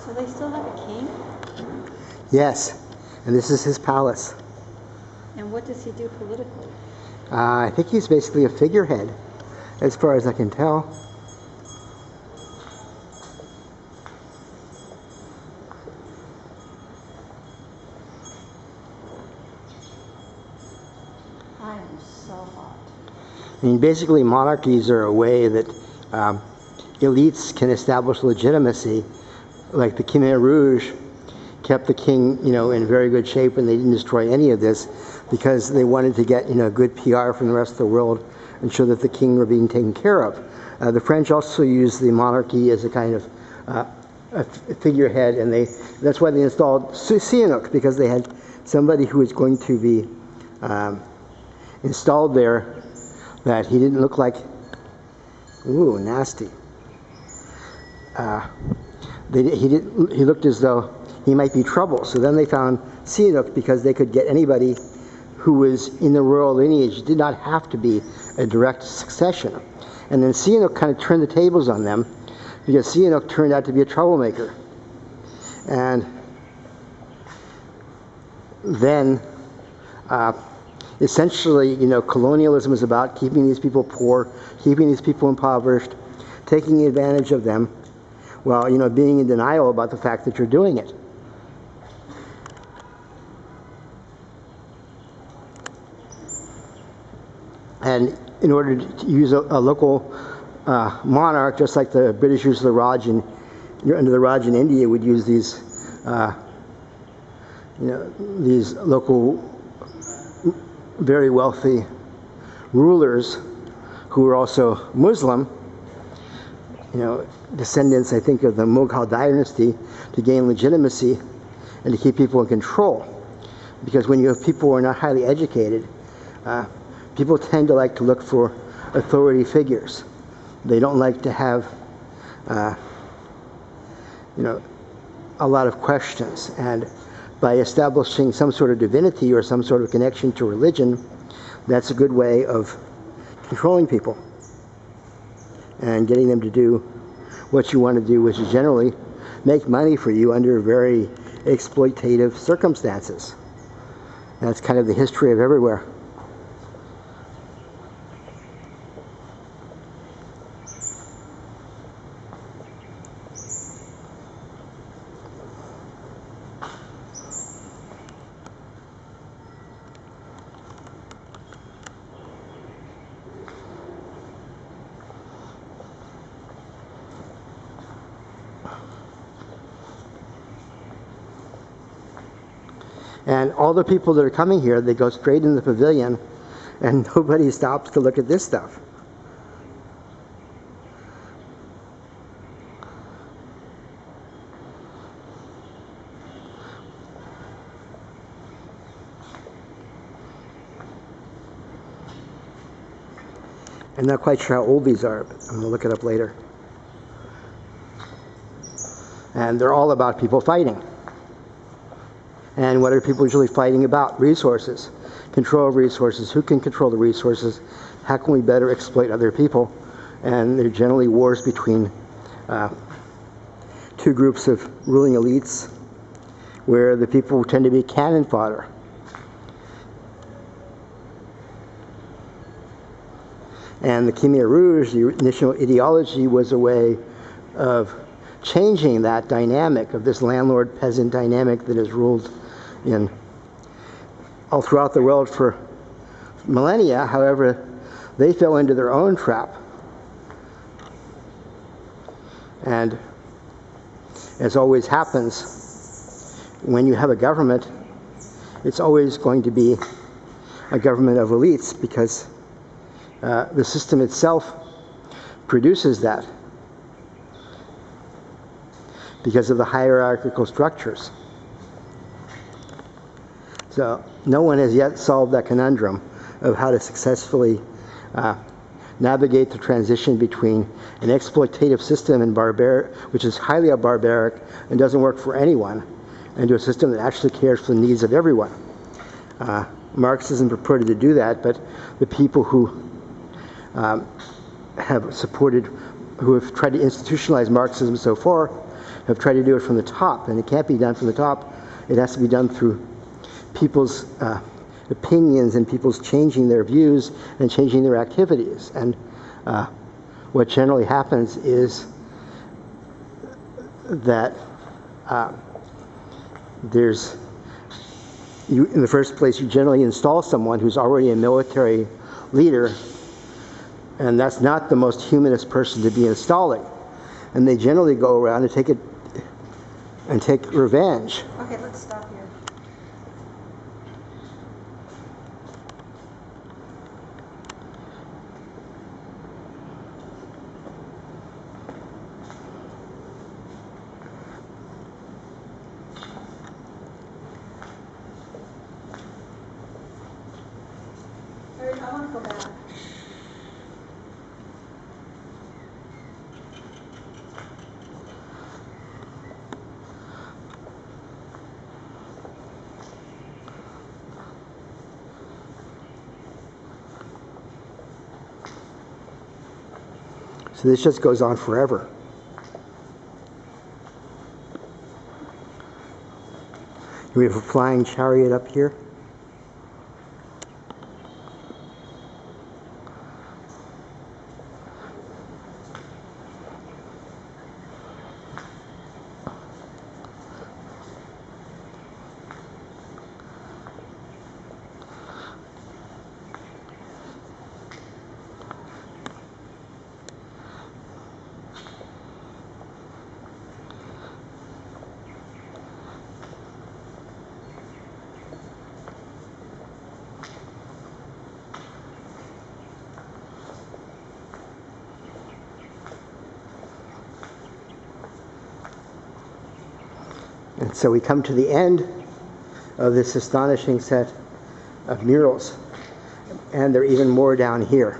So they still have a king? Yes, and this is his palace. And what does he do politically? I think he's basically a figurehead, as far as I can tell. I am so hot. I mean, basically monarchies are a way that elites can establish legitimacy. Like the Khmer Rouge kept the king, in very good shape, and they didn't destroy any of this because they wanted to get, good PR from the rest of the world and show that the king were being taken care of. The French also used the monarchy as a kind of a figurehead, and that's why they installed Sihanouk, because they had somebody who was going to be installed there that he didn't look like, ooh, nasty. He looked as though he might be trouble. So then they found Sihanouk because they could get anybody who was in the royal lineage. Did not have to be a direct succession. And then Sihanouk kind of turned the tables on them because Sihanouk turned out to be a troublemaker. And then essentially, colonialism is about keeping these people poor, keeping these people impoverished, taking advantage of them, while, being in denial about the fact that you're doing it. And in order to use a local monarch, just like the British used the Raj under the Raj in India, would use these, these local, very wealthy rulers who were also Muslim, descendants, I think, of the Mughal dynasty, to gain legitimacy and to keep people in control. Because when you have people who are not highly educated, people tend to like to look for authority figures. They don't like to have, a lot of questions. And by establishing some sort of divinity or some sort of connection to religion, that's a good way of controlling people and getting them to do what you want to do, which is generally make money for you under very exploitative circumstances. That's kind of the history of everywhere. And all the people that are coming here, they go straight in the pavilion, and nobody stops to look at this stuff. I'm not quite sure how old these are, but I'm going to look it up later. And they're all about people fighting. And what are people usually fighting about? Resources. Control of resources. Who can control the resources? How can we better exploit other people? And they're generally wars between two groups of ruling elites, where the people tend to be cannon fodder. And the Khmer Rouge, the initial ideology, was a way of changing that dynamic of this landlord-peasant dynamic that has ruled in all throughout the world for millennia. However, they fell into their own trap. And as always happens, when you have a government, it's always going to be a government of elites, because the system itself produces that because of the hierarchical structures. So no one has yet solved that conundrum of how to successfully navigate the transition between an exploitative system and barbaric, which is highly barbaric and doesn't work for anyone, and to a system that actually cares for the needs of everyone. Marxism purported to do that, but the people who have supported, who have tried to institutionalize Marxism so far, have tried to do it from the top, and it can't be done from the top. It has to be done through people's opinions and people's changing their views and changing their activities. And what generally happens is that in the first place, you generally install someone who's already a military leader, and that's not the most humanist person to be installing. And they generally go around and take revenge. Okay, let's stop here. I want to go back. So this just goes on forever. We have a flying chariot up here. And so we come to the end of this astonishing set of murals, and there are even more down here.